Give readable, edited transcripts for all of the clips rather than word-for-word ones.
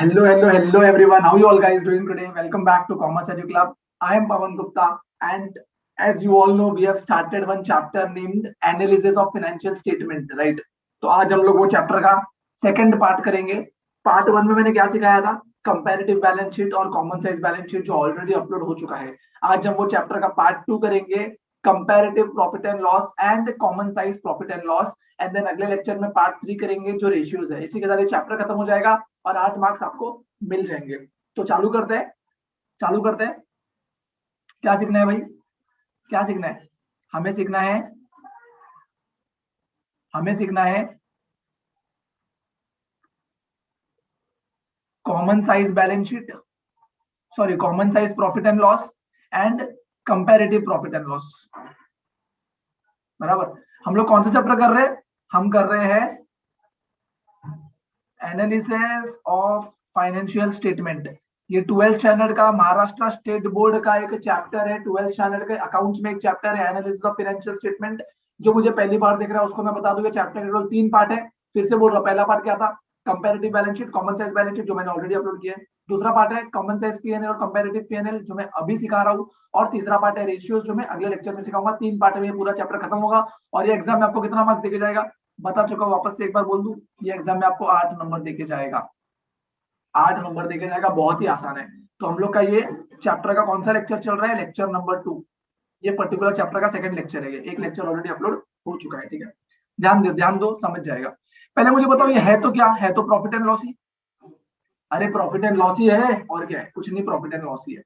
Hello everyone. How you all guys doing today? Welcome back to Commerce Edu Club. I am Pawan Gupta, and as you all know, we have started one chapter named Analysis of Financial Statement, right? तो आज हम लोग वो chapter का second part करेंगे. Part one में मैंने क्या सिखाया था? कंपैरेटिव बैलेंस शीट और कॉमन साइज बैलेंस शीट जो ऑलरेडी अपलोड हो चुका है. आज हम वो चैप्टर का पार्ट टू करेंगे, comparative profit and loss and common size profit and loss. And then अगले लेक्चर में पार्ट थ्री करेंगे जो रेशियोज है. इसी के साथ ये चैप्टर खत्म हो जाएगा और 8 मार्क्स आपको मिल जाएंगे. तो चालू करते हैं. क्या सीखना है भाई? क्या सीखना है? हमें सीखना है common size balance sheet, sorry common size profit and loss and comparative profit and loss. बराबर. हम लोग कौन सा चैप्टर कर रहे हैं? हम कर रहे हैं एनालिसिस ऑफ फाइनेंशियल स्टेटमेंट. ये 12th स्टैंडर्ड का महाराष्ट्र स्टेट बोर्ड का एक चैप्टर है. 12th स्टैंडर्ड के अकाउंट्स में एक चैप्टर है एनालिसिस ऑफ फाइनेंशियल स्टेटमेंट. जो मुझे पहली बार देख रहा है उसको मैं बता दूं, ये चैप्टर केवल 3 पार्ट है. फिर से बोल रहा हूं, पहला पार्ट क्या था? Comparative balance sheet, common size balance sheet जो मैंने ऑलरेडी अपलोड किया है. दूसरा पार्ट है कॉमन साइज पीएनएल और कंपैरेटिव पीएनएल जो मैं अभी सिखा रहा हूँ. और तीसरा पार्ट है रेशियोज जो मैं अगले लेक्चर में सिखाऊंगा. 3 पार्ट में ये पूरा चैप्टर खत्म होगा. और ये एग्जाम में आपको कितना मार्क्स देके जाएगा बता चुका हूं, वापस से एक बार बोल दूं, ये एग्जाम में आपको 8 नंबर देके जाएगा. 8 नंबर देके जाएगा. बहुत ही आसान है. तो हम लोग का ये चैप्टर का कौन सा लेक्चर चल रहा है? Lecture number 2. ये पर्टिकुलर चैप्टर का सेकंड लेक्चर है. एक लेक्चर ऑलरेडी अपलोड हो चुका है. ठीक है, ध्यान दो, समझ जाएगा. पहले मुझे बताओ ये है तो क्या है? तो प्रॉफिट एंड लॉस ही. अरे प्रॉफिट एंड लॉस ही है, और क्या है? कुछ नहीं, प्रॉफिट एंड लॉस ही है.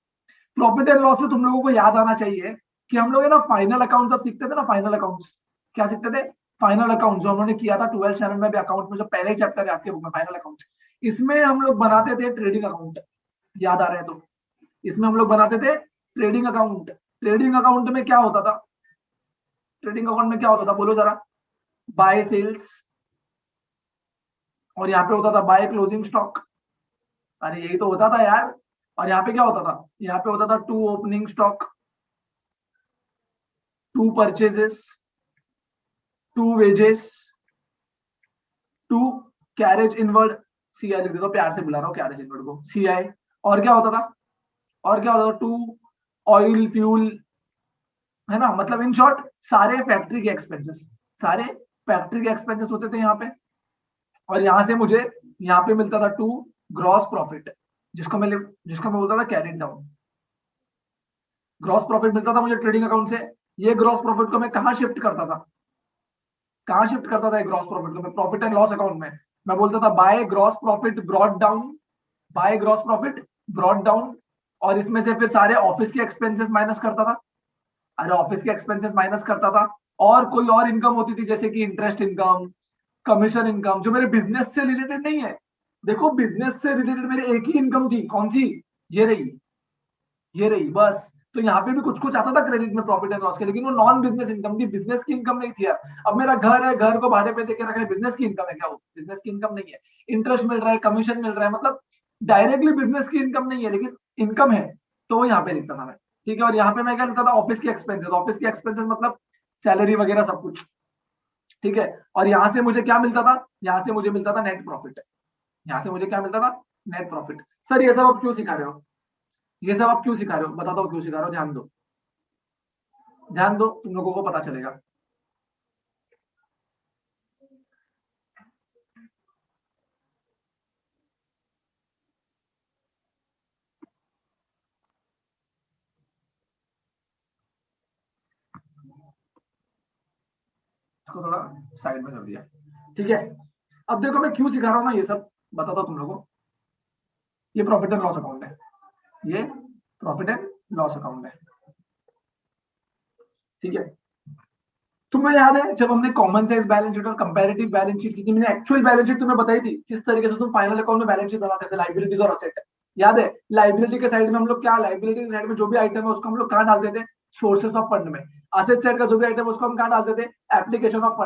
प्रॉफिट एंड लॉस से तुम लोगों को याद आना चाहिए कि हम लोग है ना फाइनल अकाउंट अब सीखते थे ना. फाइनल अकाउंट्स क्या सीखते थे? फाइनल अकाउंट जो हमने किया था 12th स्टैंडर्ड में भी, अकाउंट में जो पहले ही चैप्टर है आपके बुक में फाइनल अकाउंट. इसमें हम लोग बनाते थे ट्रेडिंग अकाउंट. याद आ रहा है? तो इसमें हम लोग बनाते थे ट्रेडिंग अकाउंट. ट्रेडिंग अकाउंट में क्या होता था? ट्रेडिंग अकाउंट में क्या होता था बोलो जरा? बाय सेल्स, और यहाँ पे होता था बाय क्लोजिंग स्टॉक. अरे यही तो होता था यार. और यहाँ पे क्या होता था? यहाँ पे होता था to opening stock, to purchases, to wages, to carriage inward. CI लिख देता हूं, प्यार से बुला रहा हूँ कैरेज इनवर्ड को, सीआई. और क्या होता था? टू ऑयल फ्यूल, है ना. मतलब इन शॉर्ट सारे फैक्ट्री के एक्सपेंसेस, होते थे यहाँ पे. और यहाँ से मुझे यहाँ पे मिलता था टू ग्रॉस प्रॉफिट, जिसको मैं बोलता था कैरिड डाउन. ग्रॉस प्रॉफिट मिलता था मुझे ट्रेडिंग अकाउंट से. ये ग्रॉस प्रॉफिट को मैं कहाँ शिफ्ट करता था? ये ग्रॉस प्रॉफिट को मैं प्रॉफिट एंड लॉस अकाउंट में मैं बोलता था by gross profit brought down. और इसमें से फिर सारे ऑफिस के एक्सपेंसेस माइनस करता था. अरे ऑफिस के एक्सपेंसेस माइनस करता था. और कोई और इनकम होती थी जैसे कि इंटरेस्ट इनकम, कमीशन इनकम, जो मेरे बिजनेस से रिलेटेड नहीं है. देखो बिजनेस से रिलेटेड मेरे एक ही इनकम थी. कौन सी? ये रही बस. तो यहाँ पे भी कुछ कुछ आता था क्रेडिट में प्रॉफिट एंड लॉस के, लेकिन वो नॉन बिजनेस इनकम थी, बिजनेस की इनकम नहीं थी यार. अब मेरा घर है, घर को भाड़े पे देके रखा है, बिजनेस की इनकम है क्या? वो बिजनेस की इनकम नहीं है. इंटरेस्ट मिल रहा है, कमीशन मिल रहा है, मतलब डायरेक्टली बिजनेस की इनकम नहीं है, लेकिन इनकम है. तो यहाँ पे लिखता था मैं. ठीक है. और यहाँ पे मैं क्या लिखता था? ऑफिस के एक्सपेंसेस मतलब सैलरी वगैरह सब कुछ. ठीक है. और यहाँ से मुझे क्या मिलता था? यहाँ से मुझे मिलता था नेट प्रॉफिट. सर ये सब आप क्यों सिखा रहे हो? बताता हूँ क्यों सिखा रहे हो. ध्यान दो, तुम लोगों को पता चलेगा. इसको थोड़ा साइड में कर दिया. ठीक है. अब देखो मैं क्यों सिखा रहा हूँ ना, ये सब बताता हूँ तुम लोगों को. ये प्रॉफिट एंड लॉस अकाउंट है. ठीक है. तुम्हें याद है जब हमने कॉमन साइज बैलेंस शीट और कंपैरेटिव बैलेंस शीट की थी, मैंने एक्चुअल बैलेंस शीट तुम्हें बताई थी किस तरीके से तुम फाइनल अकाउंट में बैलेंस शीट बनाते थे, लाइबिलिटीज और असेट. याद है? लाइबिलिटी के साइड में हम लोग क्या, लाइबिलिटी के साइड में जो भी आइटम है उसको हम लोग कहाँ डालते थे? सोर्सेस ऑफ फंड में. असेट साइड का जो भी आइटम है उसको हम कहाँ डालते थे? एप्लीकेशन ऑफ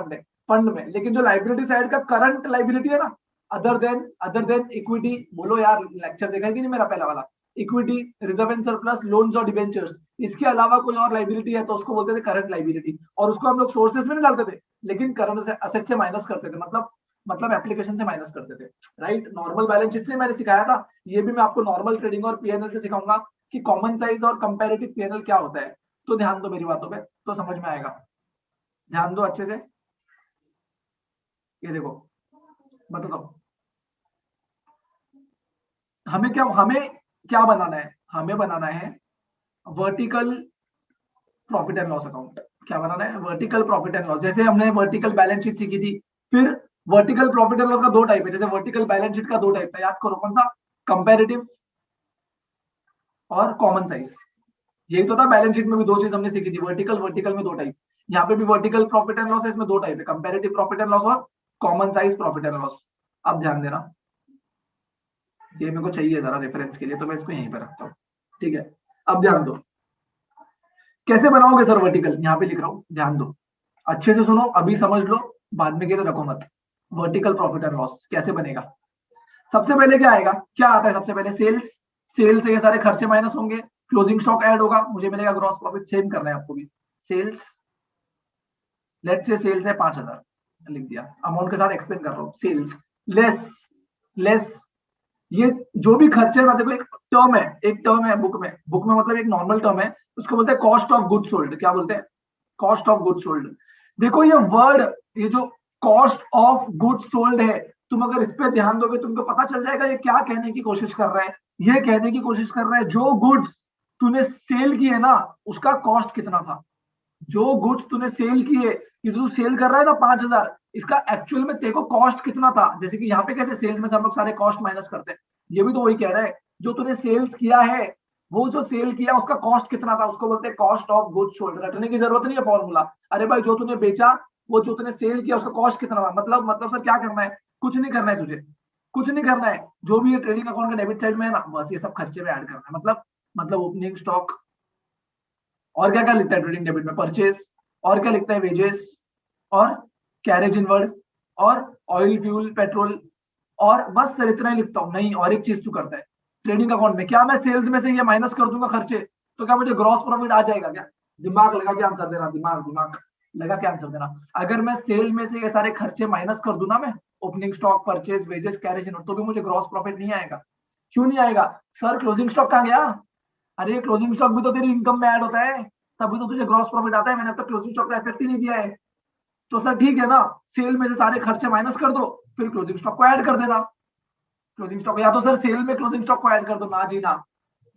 फंड में. लेकिन जो लाइबिलिटी साइड का करंट लाइबिलिटी है ना, अदर देन इक्विटी, बोलो यार लेक्चर देखा है कि नहीं मेरा पहला वाला? Equity, reserve and surplus, loans और डिबेंचर्स, इसके अलावा कोई और लाइबिलिटी है तो उसको बोलते थे करंट लाइबिलिटी. और उसको हम लोग सोर्सेस में नहीं डालते थे, लेकिन करंट असेट से माइनस करते थे. मतलब मतलब एप्लीकेशन से माइनस करते थे, राइट। नॉर्मल बैलेंस शीट से मैंने सिखाया था, ये भी मैं आपको नॉर्मल ट्रेडिंग और पीएनएल से सिखाऊंगा कि कॉमन साइज और कंपैरेटिव पीएनएल क्या होता है। तो ध्यान दो मेरी बातों पे, तो समझ में आएगा, ध्यान दो अच्छे से। ये देखो बता दो, हमें क्या बनाना है, हमें बनाना है vertical profit and loss account. क्या बनाना है, वर्टिकल प्रॉफिट एंड लॉस। जैसे हमने वर्टिकल बैलेंस शीट सीखी थी, फिर वर्टिकल प्रॉफिट एंड लॉस का दो टाइप है। जैसे वर्टिकल बैलेंस शीट का दो टाइप था, याद करो कौन सा, कंपैरेटिव और कॉमन साइज। यही तो था, बैलेंस शीट में भी दो चीज हमने सीखी थी, वर्टिकल वर्टिकल में दो टाइप। यहाँ पे भी वर्टिकल प्रॉफिट एंड लॉस है, इसमें दो टाइप है, कंपैरेटिव प्रॉफिट एंड लॉस और common size profit and loss. अब ध्यान देना, ये मेरे को चाहिए जरा रेफरेंस के लिए, तो मैं इसको यहीं पे रखता हूँ, ठीक है। अब ध्यान दो, कैसे बनाओगे सर वर्टिकल, यहाँ पे लिख रहा हूँ, ध्यान दो अच्छे से सुनो, अभी समझ लो, बाद में गिरे रखो मत। वर्टिकल प्रॉफिट एंड लॉस कैसे बनेगा, सबसे पहले क्या आएगा, क्या आता है सबसे पहले, सेल्स। सेल से ये सारे खर्चे माइनस होंगे, क्लोजिंग स्टॉक ऐड होगा, मुझे मिलेगा ग्रॉस प्रॉफिट। सेम करना है आपको भी, सेल्स, लेट से सेल्स है 5000, लिख दिया, अमाउंट के साथ एक्सप्लेन कर रहा हूँ। सेल्स लेस लेस ये जो भी खर्चे ना, देखो एक टर्म है, एक टर्म है बुक में मतलब एक नॉर्मल टर्म है, उसको बोलते हैं कॉस्ट ऑफ गुड सोल्ड। क्या बोलते हैं, कॉस्ट ऑफ गुड सोल्ड। देखो ये वर्ड, ये जो कॉस्ट ऑफ गुड सोल्ड है, तुम अगर इस पे ध्यान दोगे तुमको पता चल जाएगा ये क्या कहने की कोशिश कर रहा है। ये कहने की कोशिश कर रहा है जो गुड्स तूने सेल किए ना, उसका कॉस्ट कितना था। जो गुड्स तूने सेल किए, ये जो सेल कर रहा है ना 5000, इसका एक्चुअल में तेरे को कॉस्ट कितना था। जैसे कि यहाँ पे कैसे सेल्स में से हम लोग सारे कॉस्ट माइनस करते हैं, ये भी तो वही कह रहा है, जो तूने सेल्स किया है, वो जो सेल किया उसका कॉस्ट कितना था, उसको बोलते हैं कॉस्ट ऑफ गुड्स सोल्ड। रटने की जरूरत नहीं है फॉर्मूला। अरे भाई जो तूने बेचा, वो जो तूने सेल किया उसका कॉस्ट कितना था, मतलब सर क्या करना है, कुछ नहीं करना है तुझे, कुछ नहीं करना है। जो भी ये ट्रेडिंग अकाउंट का डेबिट साइड में है ना, बस ये सब खर्चे में ऐड करना है। मतलब ओपनिंग स्टॉक, और क्या क्या लिखता है ट्रेडिंग डेबिट में, परचेस, और क्या लिखता है, वेजेस, और कैरेज इनवर्ड, और ऑयल फ्यूल पेट्रोल, और बस सर इतना ही लिखता हूँ। नहीं, और एक चीज तू करता है ट्रेडिंग अकाउंट में, क्या मैं सेल्स में से ये माइनस कर दूंगा खर्चे, तो क्या मुझे ग्रॉस प्रॉफिट आ जाएगा क्या। दिमाग लगा के आंसर देना, दिमाग लगा के आंसर देना। अगर मैं सेल में से ये सारे खर्चे माइनस कर दूं ना, मैं opening stock, purchase, wages, carriage inward, तो भी मुझे ग्रॉस प्रॉफिट नहीं आएगा। क्यों नहीं आएगा सर, क्लोजिंग स्टॉक कहाँ गया। अरे क्लोजिंग स्टॉक भी तो तेरी इनकम में ऐड होता है, तभी तो तुझे ग्रॉस प्रॉफिट आता है। मैंने अब तक क्लोजिंग स्टॉक का इफेक्ट ही नहीं दिया है। तो सर ठीक है ना, सेल में से सारे खर्चे माइनस कर दो, फिर क्लोजिंग स्टॉक को ऐड कर देना। क्लोजिंग स्टॉक, या तो सर सेल में क्लोजिंग स्टॉक को ऐड कर दो ना जी ना,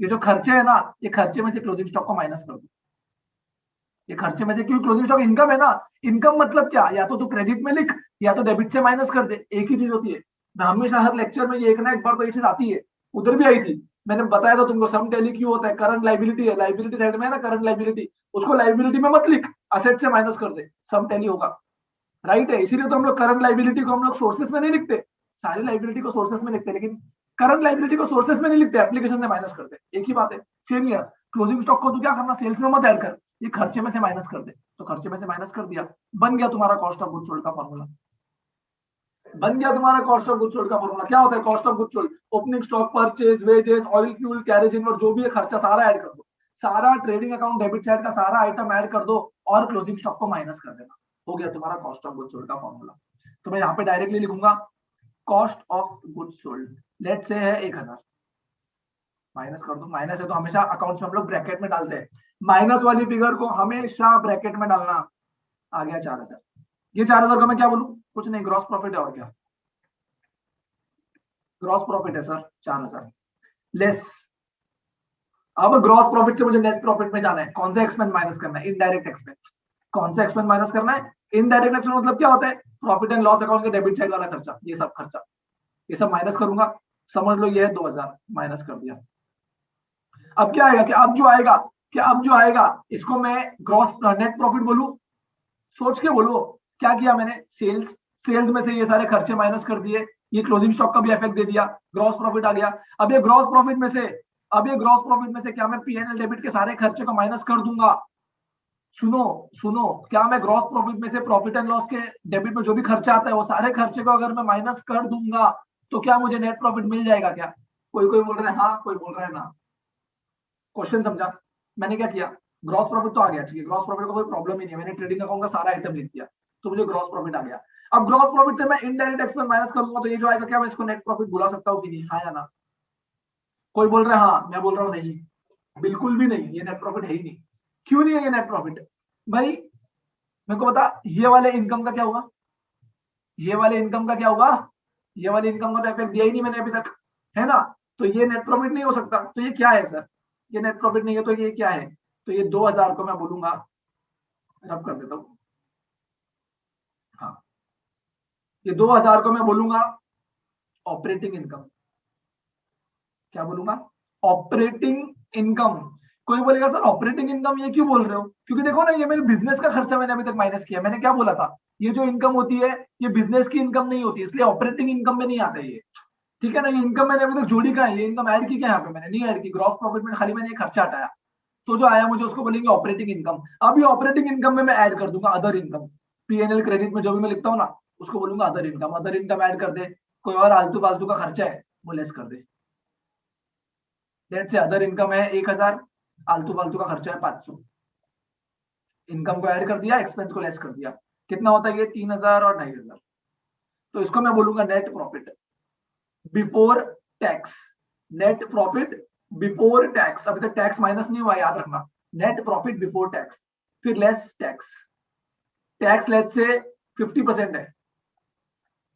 ये जो खर्चे है ना, ये खर्चे में से क्लोजिंग स्टॉक को माइनस कर दो। ये खर्चे में से, क्योंकि क्लोजिंग स्टॉक इनकम है ना। इनकम मतलब क्या, या तो तू क्रेडिट में लिख, या तो डेबिट से माइनस कर दे, एक ही चीज होती है। मैं हमेशा हर लेक्चर में ये एक ना एक बार तो ये चीज आती है, उधर भी आई थी, मैंने बताया था तुमको, सम टैली क्यों होता है, करंट लाइबिलिटी है, लाइबिलिटी साइड में है ना करंट लाइबिलिटी, उसको लाइबिलिटी में मत लिख, असेट से माइनस कर दे, सम टैली होगा, राइट है। इसीलिए तो हम लोग करंट लाइबिलिटी को हम लोग सोर्सेस में नहीं लिखते, सारी लाइबिलिटी को सोर्सेस में लिखते हैं, लेकिन करंट लाइबिलिटी को सोर्सेस में नहीं लिखते, एप्लीकेशन से माइनस करते, एक ही बात है। सेम ईयर क्लोजिंग स्टॉक को तो क्या करना, सेल्स में मत ऐड कर, ये खर्चे में से माइनस कर दे, तो खर्चे में से माइनस कर दिया, बन गया तुम्हारा कॉस्ट ऑफ गुड्स सोल्ड का फॉर्मूला। बन गया तुम्हारा कॉस्ट ऑफ गुड्स सोल्ड का फॉर्मूला। क्या होता है cost of goods sold, opening stock, purchase, wages, oil fuel, carriage inward, जो भी है खर्चा सारा ऐड कर दो, सारा ट्रेडिंग अकाउंट डेबिट साइड का सारा आइटम ऐड कर दो, और क्लोजिंग स्टॉक को माइनस कर देना, हो गया तुम्हारा कॉस्ट ऑफ गुड्स सोल्ड का फॉर्मूला। तो मैं यहाँ पे डायरेक्टली लिखूंगा cost of goods sold, let's say है 1000, माइनस कर दो, माइनस है तो हमेशा अकाउंट्स में हम लोग ब्रैकेट में डालते हैं, माइनस वाली फिगर को हमेशा ब्रैकेट में डालना। आ गया 4000, ये 4000 का मैं क्या बोलूं, कुछ नहीं, ग्रॉस प्रॉफिट है, और क्या ग्रॉस प्रॉफिट है सर 4000 लेस। अब ग्रॉस प्रॉफिट से मुझे नेट प्रॉफिट में जाना है, कौन सा एक्सपेंस माइनस करना है, इनडायरेक्ट एक्सपेंस। कौन सा एक्सपेंस माइनस करना है, इनडायरेक्ट एक्सपेंस, मतलब क्या होता है, प्रॉफिट एंड लॉस अकाउंट के डेबिट साइड वाला खर्चा, ये सब खर्चा, ये सब माइनस करूंगा। समझ लो ये है 2000, माइनस कर दिया। अब क्या आएगा, कि अब जो आएगा, क्या अब जो आएगा इसको मैं ग्रॉस नेट प्रॉफिट बोलूं, सोच के बोलो। क्या किया मैंने, सेल्स, सेल्स में से ये सारे खर्चे माइनस कर दिए, ये क्लोजिंग स्टॉक का भी इफेक्ट दे दिया, ग्रॉस प्रॉफिट आ गया। अब ये ग्रॉस प्रॉफिट में से, अब ये ग्रॉस प्रॉफिट में से क्या मैं पीएनएल डेबिट के सारे खर्चे को माइनस कर दूंगा। सुनो सुनो, क्या मैं ग्रॉस प्रॉफिट में से प्रॉफिट एंड लॉस के डेबिट में जो भी खर्चा आता है, वो सारे खर्चे को अगर मैं माइनस कर दूंगा, तो क्या मुझे नेट प्रॉफिट मिल जाएगा क्या। कोई कोई बोल रहा है हाँ, कोई बोल रहा है ना। क्वेश्चन समझा, मैंने क्या किया, ग्रॉस प्रॉफिट तो आ गया, ठीक है, ग्रॉस प्रॉफिट का कोई प्रॉब्लम ही नहीं है, मैंने ट्रेडिंग अकाउंट का सारा आइटम लिख दिया, तो मुझे ग्रॉस प्रॉफिट आ गया। अब ग्रॉस प्रॉफिट से मैं इनडायरेक्ट एक्सपेंस माइनस करूंगा तो ये जो आएगा क्या मैं इसको नेट प्रॉफिट बुला सकता हूँ कि नहीं, हाँ या ना? कोई बोल रहा है हाँ, मैं बोल रहा हूँ नहीं, बिल्कुल भी नहीं, ये नेट प्रॉफिट है ही नहीं। क्यों नहीं है ये नेट प्रॉफिट भाई? मेरे को बता, ये वाले इनकम का क्या हुआ? ये वाले इनकम का क्या हुआ? ये वाले इनकम का तो इफेक्ट दिया ही नहीं मैंने अभी तक, है ना? तो ये नेट प्रॉफिट नहीं हो सकता। तो ये क्या है सर? ये नेट प्रॉफिट नहीं है तो ये क्या है? तो ये 2000 को मैं बोलूंगा, रब कर देता हूँ, हाँ, ये 2000 को मैं बोलूंगा ऑपरेटिंग इनकम। क्या बोलूंगा? Operating income. कोई बोलेगा सर ऑपरेटिंग इनकम ये क्यों बोल रहे हो? क्योंकि देखो ना, ये मेरे बिजनेस का खर्चा मैंने अभी तक माइनस किया। मैंने क्या बोला था? ये जो इनकम होती है ये बिजनेस की इनकम नहीं होती, इसलिए ऑपरेटिंग इनकम में नहीं आता ये, ठीक है ना? ये इनकम मैंने अभी तक जोड़ी का है, ये इनकम ऐड की क्या यहाँ पे? मैंने नहीं ऐड की। ग्रॉस प्रॉफिट में खाली मैंने ये खर्चा हटाया, तो जो आया मुझे उसको बोलेंगे ऑपरेटिंग इनकम। अब ये ऑपरेटिंग इनकम में मैं ऐड कर दूंगा अदर इनकम। पीएनएल क्रेडिट में जो भी मैं लिखता हूँ ना, उसको बोलूंगा other income. Other income add कर दे। कोई और आलतू फालतू का खर्चा है वो लेस कर दे। लेट से अदर इनकम है 1000, आलतू फालतू का खर्चा है 500। इनकम को ऐड कर दिया, एक्सपेंस को लेस कर दिया, कितना होता है ये? 3000 और 2500। तो इसको मैं बोलूंगा net profit before tax. Net profit before tax. अभी तक टैक्स माइनस नहीं हुआ, याद रखना। नेट प्रॉफिट बिफोर टैक्स, फिर लेस टैक्स। टैक्स लेस से 50% है,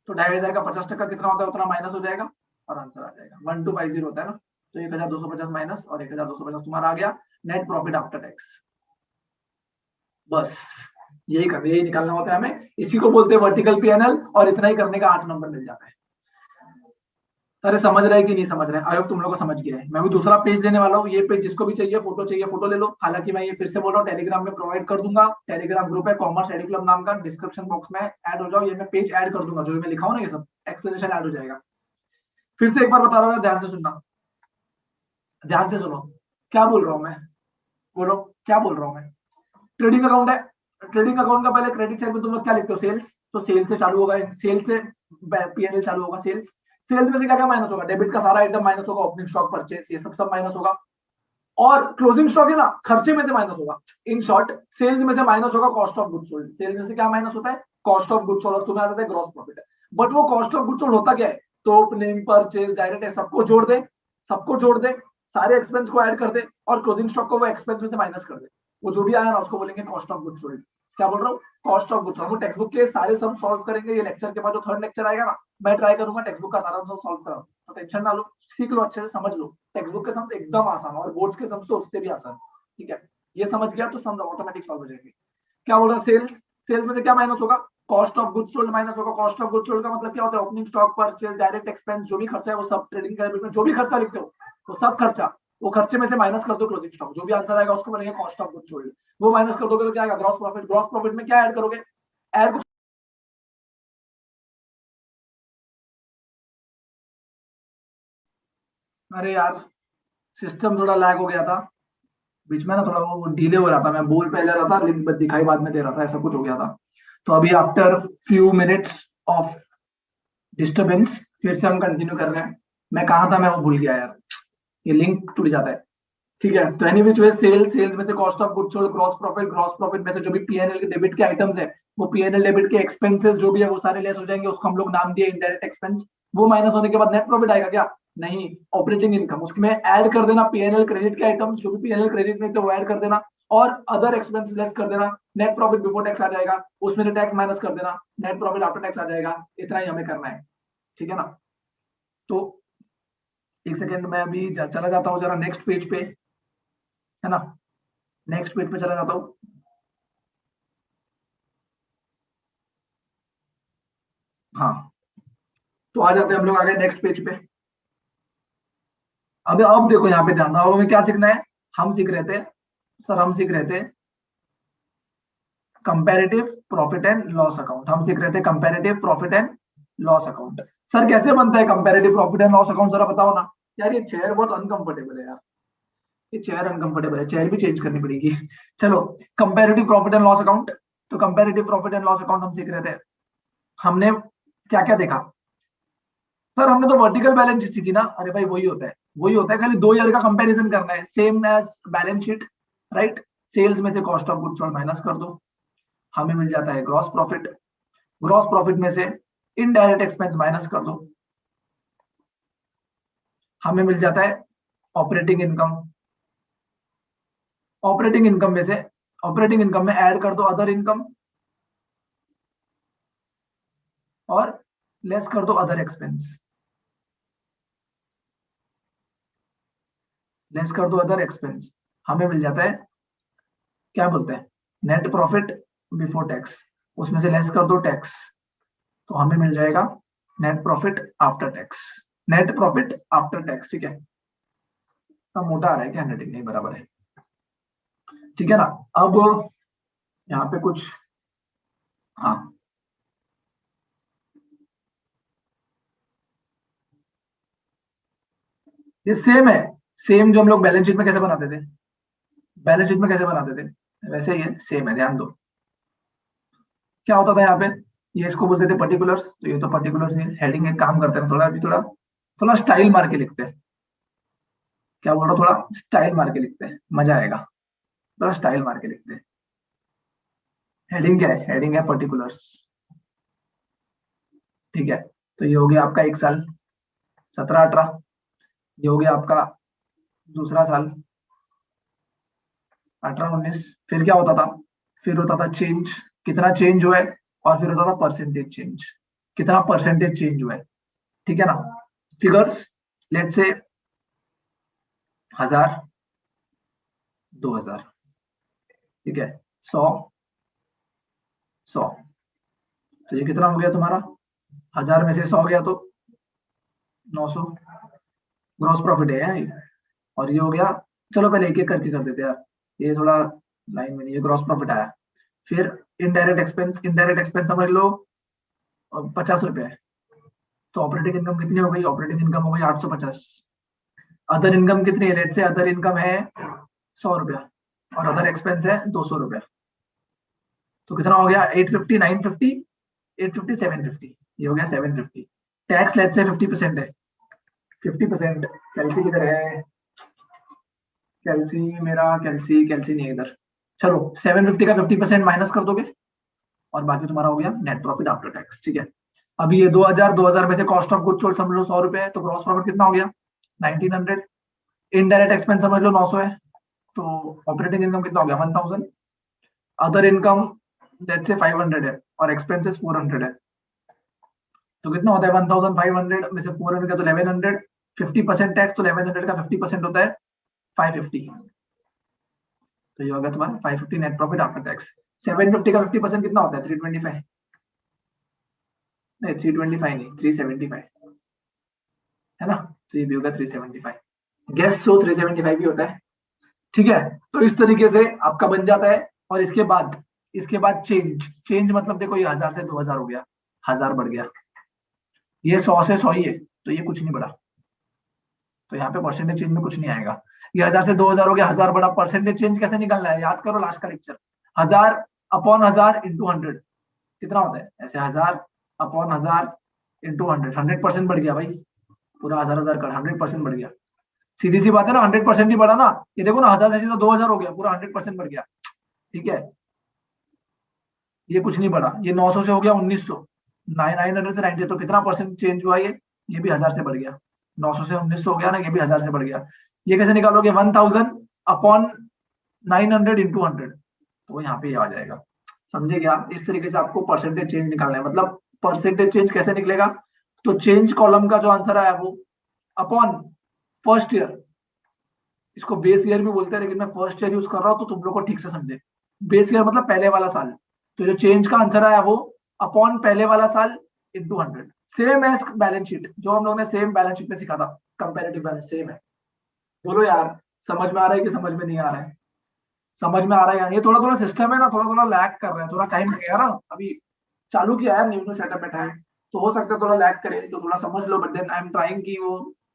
तो 2500 का 50% कितना होता है? उतना माइनस हो जाएगा और आंसर आ जाएगा 1250 होता है ना। तो 1250 माइनस और 1250 तुम्हारा आ गया नेट प्रॉफिट आफ्टर टैक्स। बस यही करना, यही निकालना होता है हमें। इसी को बोलते हैं वर्टिकल पीएनएल, और इतना ही करने का 8 नंबर मिल जाता है। अरे समझ रहे कि नहीं समझ रहे? आई होप तुम लोग को समझ गया है। मैं भी दूसरा पेज लेने वाला हूँ। ये पेज जिसको भी चाहिए फोटो ले लो। हालांकि मैं ये फिर से बोल रहा हूँ, टेलीग्राम में प्रोवाइड कर दूंगा। टेलीग्राम ग्रुप है कॉमर्स एडी क्लब नाम का, डिस्क्रिप्शन बॉक्स में ऐड हो जाओ। ये मैं पेज ऐड कर दूंगा, जो मैं लिखा हूँ ना, ये सब एक्सप्लेनेशन ऐड हो जाएगा। फिर से एक बार बता रहा हूँ, ध्यान से सुनना, ध्यान से सुनो। क्या बोल रहा हूँ मैं? बोलो क्या बोल रहा हूँ मैं? ट्रेडिंग अकाउंट है। ट्रेडिंग अकाउंट का पहले क्रेडिट साइड में तुम लोग क्या लिखते हो? सेल्स। तो सेल्स से चालू होगा, सेल्स से पीएनएल चालू होगा। सेल्स, सेल्स में से क्या क्या माइनस होगा? डेबिट का सारा आइटम माइनस होगा, ओपनिंग स्टॉक, परचेस, ये सब सब माइनस होगा। और क्लोजिंग स्टॉक है ना, खर्चे में से माइनस होगा। इन शॉर्ट, सेल्स में से माइनस होगा cost of goods sold. Sales में से क्या माइनस होता है? Cost of goods sold. और तुम्हें आ जाता है ग्रॉस प्रॉफिट। बट वो कॉस्ट ऑफ गुड्स सोल्ड होता क्या है? तो ओपनिंग, परचेज, डायरेक्ट है, सबको जोड़ दे, सबको जोड़ दे, सारे एक्सपेंस को ऐड कर दे, और क्लोजिंग स्टॉक को वो एक्सपेंस में से माइनस कर दे। वो जो भी आया ना उसको बोलेंगे कॉस्ट ऑफ गुड्स सोल्ड। क्या बोल रहा हूँ? Cost of goods sold. वो टेक्स्ट बुक के सारे सम सॉल्व करेंगे। ये लेक्चर के बाद जो थर्ड लेक्चर आएगा ना, मैं ट्राई करूंगा टेक्स्ट बुक का सारा सम सॉल्व कराऊं। तो टेंशन ना लो, सीख लो, अच्छे से समझ लो। टेक्स्ट बुक के सम्स एकदम आसान, और बोर्ड्स के सम्स तो उससे भी आसान। ठीक है, ये समझ गया तो सम्स ऑटोमेटिक सॉल्व हो जाएंगे। क्या बोल रहा? सेल्स, सेल्स में से क्या माइनस होगा? Cost of goods sold minus होगा। कॉस्ट ऑफ गुड्स सोल्ड का मतलब क्या होता है? Opening stock, purchase, direct expense, जो भी खर्चा है वो सब, ट्रेडिंग कैपिटल में जो भी खर्चा लिखते हो वो सब खर्चा, वो खर्चे में से माइनस कर दो क्लोजिंग स्टॉक। जो भी आंसर आएगा उसको बोलेंगे कॉस्ट ऑफ गुड्स सोल्ड। वो माइनस कर दोगे तो क्या आएगा? Gross profit. ग्रॉस प्रॉफिट में क्या ऐड करोगे? ऐड, अरे यार सिस्टम थोड़ा लैग हो गया था बीच में ना, थोड़ा वो डिले हो रहा था। मैं बोल पहले रहा था, लिंक दिखाई बाद में दे रहा था, ऐसा कुछ हो गया था। तो अभी after few minutes of disturbance फिर से हम कंटिन्यू कर रहे हैं। मैं कहा था, मैं वो भूल गया यार, ये लिंक टूट जाता है। ठीक है, तो any which way, sales, sales में से cost of goods sold, gross profit, gross profit में से जो भी पीएनएल के डेबिट के आइटम्स है, वो पीएनएल डेबिट के एक्सपेंसेस जो भी है वो सारे लेस हो जाएंगे। उसको हम लोग नाम दिए इनडायरेक्ट एक्सपेंस। वो माइनस होने के बाद नेट प्रॉफिट आएगा क्या? नहीं, ऑपरेटिंग इनकम। उसमें ऐड कर देना पीएनएल क्रेडिट के आइटम्स, जो भी पीएनएल क्रेडिट में थे वो ऐड कर देना, और अदर एक्सपेंस लेस कर देना। नेट प्रॉफिट बिफोर टैक्स आ जाएगा, उसमें से टैक्स माइनस कर देना, नेट प्रॉफिट आफ्टर टैक्स आ जाएगा। इतना ही हमें करना है, ठीक है ना? तो एक सेकेंड, मैं अभी चला जाता हूँ जरा नेक्स्ट पेज पे, है ना? नेक्स्ट पेज पे चला जाता हूँ। हाँ, तो आ जाते हैं हम लोग आगे नेक्स्ट पेज पे। अब देखो यहाँ पे ध्यान दो, अब हमें क्या सीखना है? हम सीख रहे थे सर, हम सीख रहे थे comparative profit and loss account. हम सीख रहे थे comparative profit and loss account. Sir कैसे बनता है comparative profit and loss account, जरा बताओ ना। यार ये चेयर बहुत अनकंफर्टेबल है यार, ये चेयर अनकंफर्टेबल है, चेयर भी चेंज करनी पड़ेगी। चलो, comparative profit and loss account. तो comparative profit and loss account हम सीख रहे थे। हमने क्या क्या देखा? सर हमने तो वर्टिकल बैलेंस शीट सीखी ना। अरे भाई वही होता है, वही होता है, खाली 2 ईयर का कंपैरिजन करना है, same as balance sheet, right? Sales में से cost of goods sold minus कर दो, हमें मिल जाता है ग्रॉस प्रॉफिट। ग्रॉस प्रॉफिट में से इनडायरेक्ट एक्सपेंस माइनस कर दो, हमें मिल जाता है ऑपरेटिंग इनकम। ऑपरेटिंग इनकम में से ऑपरेटिंग इनकम में ऐड कर दो अदर इनकम और लेस कर दो अदर एक्सपेंस, लेस कर दो अदर एक्सपेंस, हमें मिल जाता है क्या बोलते हैं नेट प्रॉफिट बिफोर टैक्स। उसमें से लेस कर दो टैक्स, तो हमें मिल जाएगा net profit after tax. Net profit after tax, ठीक है। तो मोटा आ रहा है क्या हैंडराइटिंग? नहीं, बराबर है, ठीक है ना। अब यहाँ पे कुछ, हाँ, ये सेम है, सेम जो हम लोग बैलेंस शीट में कैसे बनाते थे, बैलेंस शीट में कैसे बनाते थे वैसे ही है, सेम है, ध्यान दो। क्या होता था यहाँ पे, ये इसको बोलते थे पर्टिकुलर्स, तो ये तो पर्टिकुलर्स है। हेडिंग एक काम करते हैं, थोड़ा अभी थोड़ा थोड़ा स्टाइल मार के लिखते हैं। क्या बोल रहा हूँ, थोड़ा स्टाइल मार के लिखते हैं, मजा आएगा। थोड़ा स्टाइल मार के लिखते हैं। हेडिंग क्या है, हेडिंग है पर्टिकुलर्स, ठीक है। तो ये हो गया आपका एक साल 17-18, ये हो गया आपका दूसरा साल 18-19। फिर क्या होता था, फिर होता था चेंज, कितना चेंज हुआ है, और फिर होता था परसेंटेज चेंज, कितना परसेंटेज चेंज हुआ है, ठीक है ना। फिगर्स लेट से 1000, 2000, ठीक है, 100, 100। तो ये कितना हो गया तुम्हारा, 1000 में से 100 गया तो 900, ग्रॉस प्रॉफिट है ये। और ये हो गया, चलो पहले एक एक करके कर देते हैं यार, ये थोड़ा लाइन में नहीं, ये ग्रॉस प्रॉफिट आया। फिर इनडायरेक्ट एक्सपेंस, इनडायरेक्ट एक्सपेंस समझ लो 50 रुपए है। तो ऑपरेटिंग इनकम कितनी हो गई, ऑपरेटिंग इनकम हो गई 850। अदर इनकम कितनी है, लेट से अदर इनकम है 100 रुपया, और अदर एक्सपेंस है 200 रुपया। तो कितना हो गया, 850, 950, 850, 750, ये हो गया 750। टैक्स लेट से 50% है, 50%। कैल्सी किधर है, कैल्सी मेरा, कैल्सी कैल्सी नहीं है इधर। चलो 750 का 50% माइनस कर दोगे, और बाकी तुम्हारा हो गया नेट प्रॉफिट आफ्टर टैक्स, ठीक है। अभी ये 2000 में से कॉस्ट ऑफ गुड सोल्ड समझ लो 100 रुपए है, तो ग्रॉस प्रॉफिट कितना हो गया 1900। इनडायरेक्ट एक्सपेंस समझ लो 900 है, तो ऑपरेटिंग इनकम कितना हो गया 1000। अदर इनकम लेट्स से 500 है, और एक्सपेंसेस 400 है, तो कितना होता है 1500 में से 400 का तो 1100, 50% टैक्स, तो 1100 का 50% होता है 550। तो ये होगा तुम्हारा 550 नेट प्रॉफिट आफ्टर टैक्स। 750 का 50% कितना होता है 325, नहीं 325 नहीं 375, है ना। तो ये भी होगा 375, गेस सो 375 भी होता है, ठीक है। तो इस तरीके से आपका बन जाता है। और इसके बाद चेंज, चेंज मतलब देखो, ये 1000 से 2000 हो गया, 1000 बढ़ गया, ये 100 से 100 ही है, तो ये कुछ नहीं बढ़ा, तो यहाँ पे परसेंटेज चेंज में कुछ नहीं आएगा। ये 1000 से 2000 हो गया, 1000 बड़ा, परसेंटेज चेंज कैसे निकालना है, याद करो लास्ट का लेक्चर। 1000 अपॉन 1000 इंटू 100 कितना होता है, ऐसे 1000 अपॉन 1000 इंटू 100, 100% बढ़ गया भाई, पूरा 1000 का 100% बढ़ गया। सीधी सी बात है ना, 100% ही बढ़ा ना। ये देखो ना, 1000 से सीधा 2000 हो गया, पूरा 100% बढ़ गया, ठीक है। ये कुछ नहीं बढ़ा, ये 900 से हो गया 1900, 900 से 90, तो कितना परसेंट चेंज हुआ ये भी 1000 से बढ़ गया। 900 से 1900 हो गया ना, ये भी 1000 से बढ़ गया। ये कैसे निकालोगे, 1000 अपॉन 900 इंटू 100, तो यहाँ पे ये आ जाएगा, समझे क्या। इस तरीके से आपको परसेंटेज चेंज निकालना है। मतलब परसेंटेज चेंज कैसे निकलेगा, तो चेंज कॉलम का जो आंसर आया वो अपॉन फर्स्ट ईयर, इसको बेस ईयर भी बोलते हैं, लेकिन मैं फर्स्ट ईयर यूज कर रहा हूँ तो तुम लोग को ठीक से समझे। बेस ईयर मतलब पहले वाला साल, तो जो चेंज का आंसर आया वो अपॉन पहले वाला साल into 100, same as balance sheet, जो हम लोगों ने सेम बैलेंस शीट में सीखा था, कंपेरेटिव बैलेंस सेम है। बोलो यार, समझ में आ रहा है कि समझ में नहीं आ रहा है, समझ में आ रहा है यार। ये थोड़ा थोड़ा सिस्टम है ना, थोड़ा थोड़ा लैग कर रहा है, थोड़ा टाइम लगेगा ना, अभी चालू किया है, न्यू न्यू सेटअप बैठा है, तो हो सकता है थोड़ा लैग करे, तो थोड़ा समझ लो। But then I am trying कि वो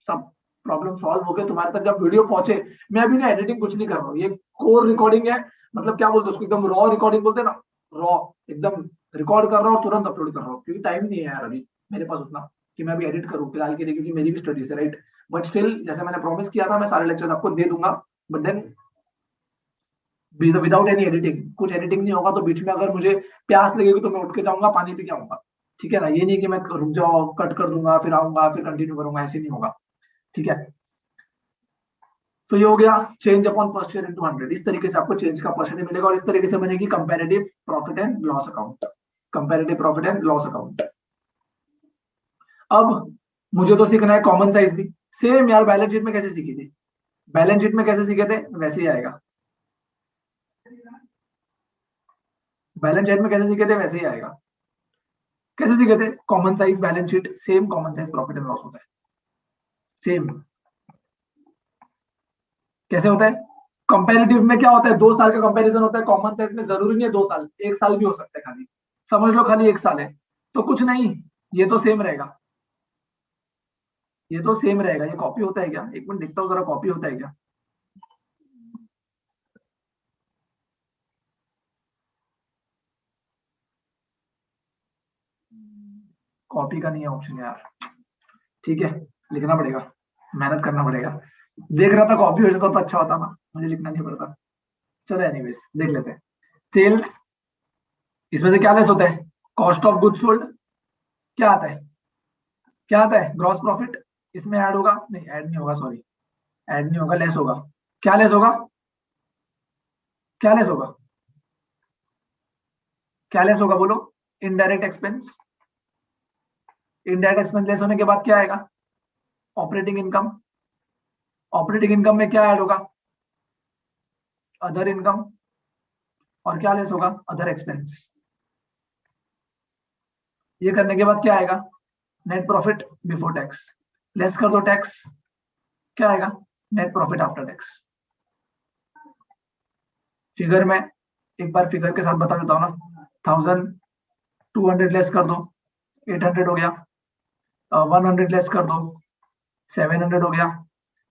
सब प्रॉब्लम सॉल्व हो गए तुम्हारे तक जब वीडियो पहुंचे। मैं अभी ना एडिटिंग कुछ नहीं कर रहा हूँ, ये कोर रिकॉर्डिंग है, मतलब क्या बोलते हैं उसको, एकदम रॉ रिकॉर्डिंग बोलते हैं ना, रॉ एकदम रिकॉर्ड कर रहा हूँ और तुरंत अपलोड कर रहा हूँ, क्योंकि टाइम नहीं है यार अभी मेरे पास उतना कि मैं अभी एडिट करूँ फिलहाल के लिए, क्योंकि मेरी भी स्टडीज है, राइट। बट स्टिल, जैसे मैंने प्रॉमिस किया था, मैं सारे लेक्चर आपको दे दूंगा। But then without any editing, कुछ एडिटिंग नहीं होगा, तो बीच में अगर मुझे प्यास लगेगी तो मैं उठ के जाऊंगा, पानी पी के आऊंगा, ठीक है ना। ये नहीं कि मैं रुक जाओ, कट कर दूंगा, फिर आऊंगा, फिर कंटिन्यू करूंगा, ऐसे नहीं होगा, ठीक है। तो ये हो गया change upon first year into 100, इस तरीके से आपको चेंज का परसेंटेज मिलेगा, और इस तरीके से बनेगी comparative profit and loss account, comparative profit and loss account. अब मुझे तो सीखना है कॉमन साइज भी, सेम यार बैलेंस शीट में कैसे सीखी थी, बैलेंस शीट में कैसे सीखे थे वैसे ही आएगा, बैलेंस शीट में कैसे सीखे थे वैसे ही आएगा। कैसे सीखे थे, common size balance sheet, same common size profit and loss होता है, सेम। कैसे होता है, कंपैरेटिव में क्या होता है, 2 साल का कंपैरिजन होता है, कॉमन साइज में जरूरी नहीं है 2 साल, 1 साल भी हो सकता है, खाली समझ लो खाली 1 साल है, तो कुछ नहीं, ये तो सेम रहेगा, ये तो सेम रहेगा। ये कॉपी होता है क्या, एक मिनट देखता हूँ जरा, कॉपी होता है क्या। कॉपी का नहीं है ऑप्शन यार, ठीक है, लिखना पड़ेगा, मेहनत करना पड़ेगा। देख रहा था कॉपी हो जाता तो अच्छा होता ना, मुझे लिखना नहीं पड़ता। चलो एनीवेज देख लेते हैं। सेल्स, इसमें से क्या लेस होता है, कॉस्ट ऑफ गुड्स सोल्ड, क्या आता है, क्या आता है, ग्रॉस प्रॉफिट, इसमें ऐड होगा, नहीं ऐड नहीं होगा, सॉरी ऐड नहीं होगा, लेस होगा, क्या लेस होगा, क्या लेस होगा, क्या लेस होगा बोलो, indirect expense, indirect expense less होने के बाद क्या आएगा, ऑपरेटिंग इनकम, ऑपरेटिंग इनकम में क्या ऐड होगा, अदर इनकम, और क्या लेस होगा, अदर एक्सपेंस। ये करने के बाद क्या आएगा, net profit before tax, less कर दो टैक्स, क्या आएगा, net profit after tax. Figure में एक बार फिगर के साथ बता देता हूँ ना, 1200 लेस कर दो, 800 हो गया, 100 लेस कर दो, 700 हो गया,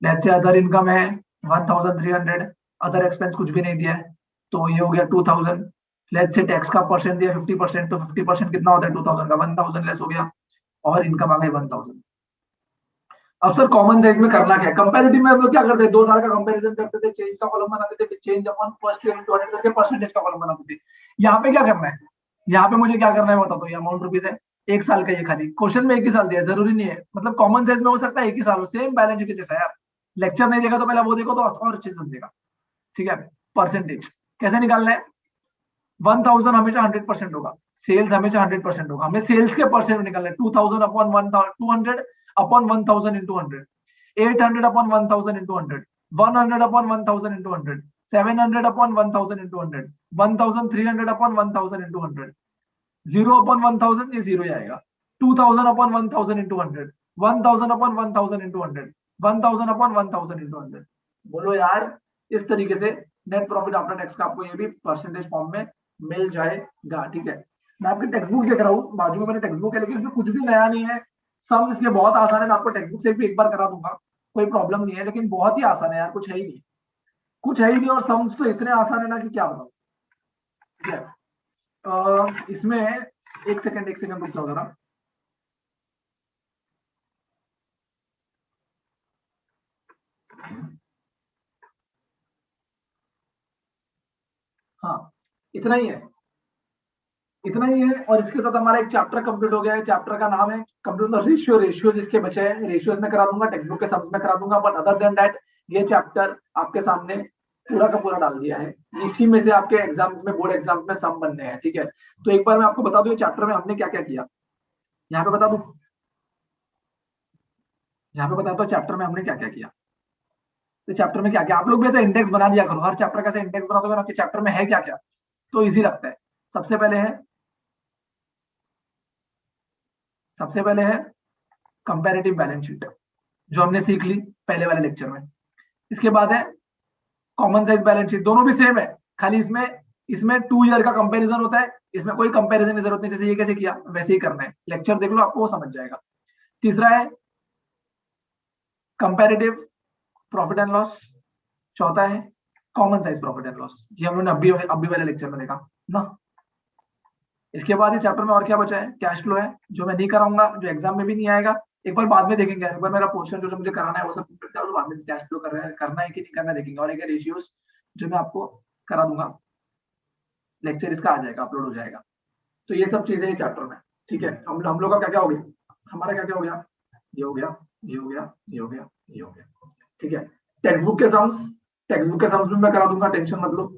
लेट्स से अदर इनकम है 1300, अदर एक्सपेंस कुछ भी नहीं दिया है, तो ये हो गया 2000, लेट्स से टैक्स का परसेंट दिया 50%, तो 50% कितना होता है 2000 का, 1000 लेस हो गया, और इनकम आ गई 1000। अब सर कॉमन साइज में करना क्या है, कंपैरेटिव में हम लोग क्या करते हैं, 2 साल का कंपैरिजन करते थे, चेंज का कॉलम बनाते थे, फिर change upon first year into 100 करके परसेंटेज का कॉलम बनाते थे। यहाँ पे क्या करना है, यहाँ पे मुझे क्या करना है बता दो, ये अमाउंट रुपीज है, 1 साल का, ये खाली क्वेश्चन में 1 ही साल दिया है, जरूरी नहीं है, मतलब कॉमन साइज में हो सकता है 1 ही साल हो, सेम बैलेंस शीट जैसा यार। लेक्चर नहीं देखा तो पहले वो देखो तो और अच्छे से समझेगा, ठीक है। परसेंटेज कैसे निकालना है, 1000 हमेशा 100% होगा, सेल्स हमेशा 100% होगा, हमें सेल्स के परसेंट निकालना है, 2000 upon 200 upon 1000 into 100, 800 upon 1000 into 100, 100 upon 1000 into 100, 700 upon 1000 into 100, 1300 upon 1000 into 100, 0 upon 1000, ये जीरो ही आएगा, 2000 upon 1000 into 100, 1000 upon 1000 into 100, 1000 upon 1000 into 100। बोलो यार, इस तरीके से नेट प्रॉफिट आफ्टर टैक्स का आपको ये भी परसेंटेज फॉर्म में मिल जाएगा, ठीक है। मैं आपकी टेक्स्ट बुक देख रहा हूँ, बाजू में मैंने टेक्स्ट बुक है, लेकिन इसमें कुछ भी नया नहीं है, सम इसलिए बहुत आसान है, मैं आपको टेक्स्ट बुक से भी एक बार करा दूंगा, कोई प्रॉब्लम नहीं है, लेकिन बहुत ही आसान है यार, कुछ है ही नहीं, कुछ है ही नहीं, और सम्स तो इतने आसान है ना कि क्या बताऊं, ठीक है। इसमें एक सेकंड रुक जाओ जरा। हाँ, इतना ही है, इतना ही है, और इसके साथ हमारा एक चैप्टर कंप्लीट हो गया है, चैप्टर का नाम है कंप्यूटर रेशियो, रेशियो जिसके बचे हैं, रेशियोज में करा दूंगा, टेक्स्ट बुक के सम्स में करा दूंगा, बट अदर देन दैट ये चैप्टर आपके सामने पूरा का पूरा डाल दिया है, इसी में से आपके एग्जाम्स में, बोर्ड एग्जाम्स में सम बनने हैं, ठीक है। तो एक बार मैं आपको बता दूं चैप्टर में हमने क्या क्या किया, यहाँ पे बता दूं, यहाँ पे बता दो चैप्टर में हमने क्या क्या किया। तो चैप्टर में क्या क्या, आप लोग भी ऐसा इंडेक्स बना दिया करो, हर चैप्टर का ऐसा इंडेक्स बना दो आपके चैप्टर में है क्या क्या, तो इजी लगता है। सबसे पहले है, सबसे पहले है कंपैरेटिव बैलेंस शीट, जो हमने सीख ली पहले वाले लेक्चर में। इसके बाद है कॉमन साइज बैलेंस शीट, दोनों भी सेम है, खाली इसमें इसमें 2 ईयर का कंपैरिजन होता है, इसमें कोई कंपैरिजन की जरूरत नहीं, जैसे ये कैसे किया वैसे ही करना है, लेक्चर देख लो आपको वो समझ जाएगा। तीसरा है कंपैरेटिव प्रॉफिट एंड लॉस, चौथा है common size profit and loss, ये हम लोगों ने अभी वाले लेक्चर में देखा ना। इसके बाद ये चैप्टर में और क्या बचा है, कैश फ्लो है, जो मैं नहीं कराऊंगा, जो एग्जाम में भी नहीं आएगा, एक बार बाद में देखेंगे, एक बार मेरा पोर्शन जो मुझे कराना है वो सब बाद में कैश फ्लो करना है कि नहीं करना है देखेंगे, और एक रेशियोज जो मैं आपको करा दूंगा, लेक्चर इसका आ जाएगा, अपलोड हो जाएगा। तो ये सब चीजें चैप्टर में, ठीक है। हम लोग का क्या क्या हो गया, हमारा क्या क्या हो गया, ये हो गया, ये हो गया, ये हो गया, ये हो गया, ठीक है। टेक्स्ट बुक के सम्स, टेक्स्ट बुक के सम्स भी मैं करा दूंगा, टेंशन मत लो।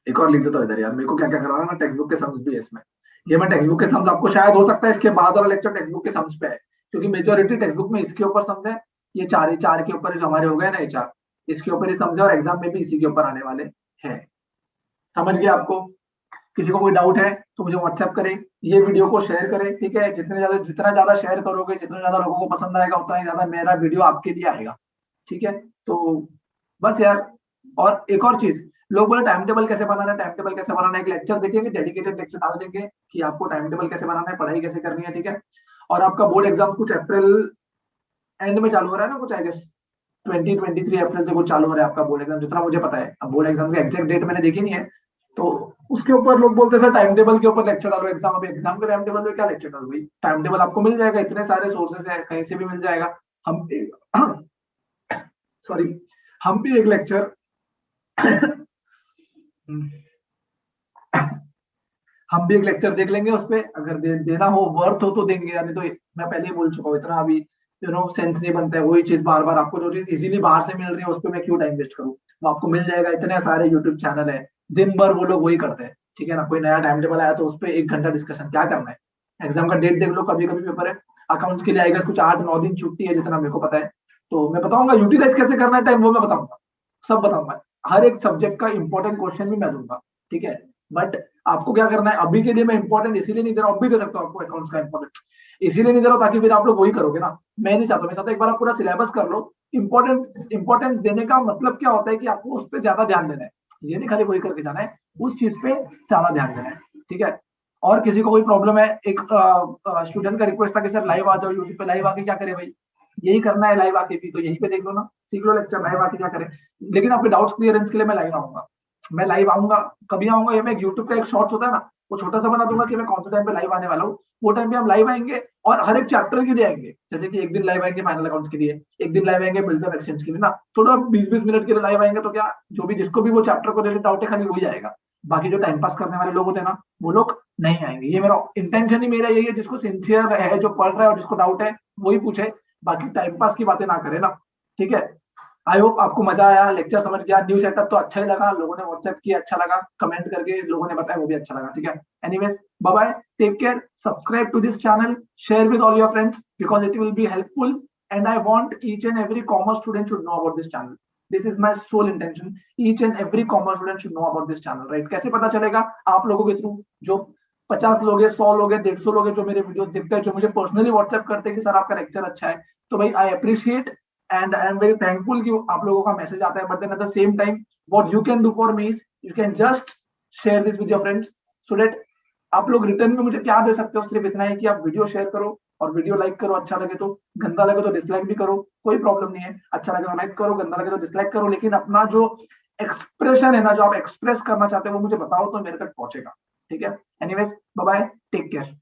एक और लिख देता हूं इधर यार, मेरे को क्या क्या कराना है ना, टेक्स्ट बुक के सम्स भी है इसमें। ये मैं टेक्स्ट बुक के सम्स, आपको शायद हो सकता है इसके बाद वाला लेक्चर टेक्स्ट बुक के सम्स पे है, क्योंकि मेजोरिटी टेक्स्ट बुक में इसके ऊपर सम्स है। ये चार के ऊपर जो हमारे हो गए ना, ये चार, इसके ऊपर ही सम्स है, और एग्जाम में भी इसी के ऊपर आने वाले हैं। समझ गया आपको? किसी को कोई डाउट है तो मुझे व्हाट्सएप करें, ये वीडियो को शेयर करें, ठीक है। जितना ज्यादा शेयर करोगे, जितना ज्यादा लोगों को पसंद आएगा, उतना ही ज्यादा मेरा वीडियो आपके लिए आएगा, ठीक है। तो बस यार, और एक और चीज, लोग बोले टाइम टेबल कैसे बनाना है, टाइम टेबल कैसे बनाना है, एक लेक्चर देखेंगे, डेडिकेटेड लेक्चर डाल देंगे कि आपको टाइम टेबल कैसे बनाना है, पढ़ाई कैसे करनी है, ठीक है। और आपका बोर्ड एग्जाम कुछ अप्रैल एंड में चालू हो रहा है ना, कुछ आई गेस 20-23 अप्रैल से कुछ चालू हो रहा है आपका बोर्ड एग्जाम, जितना मुझे पता है। अब बोर्ड एग्जाम की एग्जैक्ट डेट मैंने देखी नहीं है, तो उसके ऊपर लोग बोलते हैं सर टाइम टेबल के ऊपर लेक्चर डालो एग्जाम। अभी एग्जाम के टाइम टेबल में क्या लेक्चर डालो भाई, टाइम टेबल आपको मिल जाएगा, इतने सारे सोर्सेस है, कहीं से भी मिल जाएगा। हम सॉरी, हम भी एक लेक्चर हम भी एक लेक्चर देख लेंगे उस पे, अगर देना हो, वर्थ हो तो देंगे, यानी तो मैं पहले ही बोल चुका हूँ, इतना अभी सेंस नहीं बनता है। वही चीज बार बार, आपको जो चीज इजीली बाहर से मिल रही है उस पर मैं क्यों टाइम वेस्ट करूँ, वो आपको मिल जाएगा, इतने सारे यूट्यूब चैनल है, दिन भर वो लोग वही करते हैं, ठीक है ना। कोई नया टाइम टेबल आया तो उस पर 1 घंटा डिस्कशन, क्या करना है। एग्जाम का डेट देख लो, कभी कभी पेपर है, अकाउंट्स के लिए आएगा कुछ 8-9 दिन छुट्टी है, जितना मेरे को पता है। तो मैं बताऊंगा यूटिलाइज कैसे करना है टाइम, वो मैं बताऊंगा, सब बताऊंगा। हर एक सब्जेक्ट का इंपॉर्टेंट क्वेश्चन भी मैं दूंगा, ठीक है। बट आपको क्या करना है, अभी के लिए मैं इंपॉर्टेंट इसीलिए नहीं दे रहा हूँ, अभी दे सकता हूँ आपको अकाउंट्स का इंपॉर्टेंट, इसीलिए नहीं दे रहा हूँ ताकि फिर आप लोग वही करोगे ना। मैं नहीं चाहता, मैं चाहता एक बार आप पूरा सिलेबस कर लो। इंपॉर्टेंट देने का मतलब क्या होता है कि आपको उस पर ज्यादा ध्यान देना है, ये नहीं खाली वही करके जाना है, उस चीज पे ज्यादा ध्यान देना है, ठीक है। और किसी को कोई प्रॉब्लम है, एक स्टूडेंट का रिक्वेस्ट था कि सर लाइव आ जाओ यूट्यूब पे, लाइव आके क्या करे भाई, यही करना है लाइव आके भी, तो यहीं पे देख लो ना, सीख लो लेक्चर, लाइव आके क्या करें। लेकिन आपके डाउट्स क्लियरेंस के लिए मैं लाइव आऊंगा, मैं लाइव आऊंगा। कभी आऊंगा, ये मैं यूट्यूब पे एक शॉर्ट्स होता है ना, वो छोटा सा बना दूंगा कि मैं कौन से टाइम पे लाइव आने वाला हूँ, वो टाइम पे हम लाइव आएंगे, और हर एक चैप्टर के लिए आएंगे। जैसे कि एक दिन लाइव आएंगे फाइनल अकाउंट्स के लिए, एक दिन लाइव आएंगे बिल्डअप एक्सचेंज के लिए ना, थोड़ा 20-20 मिनट के लिए लाइव आएंगे, तो क्या जो भी जिसको भी वो चैप्टर को रिलेटेड डाउट है, खाली वही आएगा। बाकी जो टाइम पास करने वाले लोग होते हैं ना, वो लोग नहीं आएंगे। ये मेरा इंटेंशन ही मेरा यही है, जिसको सिंसियर है, जो पढ़ रहा है और जिसको डाउट है, वही पूछे, बाकी टाइम पास की बातें ना करे ना, ठीक है। आई होप आपको मजा आया, लेक्चर समझ गया, न्यू सेटअप तो अच्छा ही लगा, लोगों ने व्हाट्सएप किया अच्छा लगा, कमेंट करके लोगों ने बताया वो भी अच्छा लगा, ठीक है। Anyways, bye bye, take care, subscribe to this channel, share with all your friends because it will be helpful, and I want each and every commerce student should know about this channel. This is my sole intention, each and every commerce student should know about this channel, right. कैसे पता चलेगा? आप लोगों के through, जो 50 लोग हैं, 100 लोग हैं, 150 लोग हैं, जो मेरे वीडियो देखते हैं, जो मुझे पर्सनली व्हाट्सएप करते हैं कि सर आपका लेक्चर अच्छा है, तो भाई I appreciate and I am very thankful कि आप लोगों का मैसेज आता है। But then at the same time what you can do for me is you can just share this with your friends, so that आप लोग return में मुझे क्या दे सकते हो, सिर्फ इतना है कि आप वीडियो शेयर करो और वीडियो लाइक करो, अच्छा लगे तो, गंदा लगे तो डिसलाइक भी करो, कोई प्रॉब्लम नहीं है। अच्छा लगे तो लाइक करो, गंदा लगे तो डिसलाइक करो, लेकिन अपना जो एक्सप्रेशन है ना, जो आप एक्सप्रेस करना चाहते हो, वो मुझे बताओ तो मेरे तक पहुंचेगा, ठीक है। Anyways, bye bye, take care.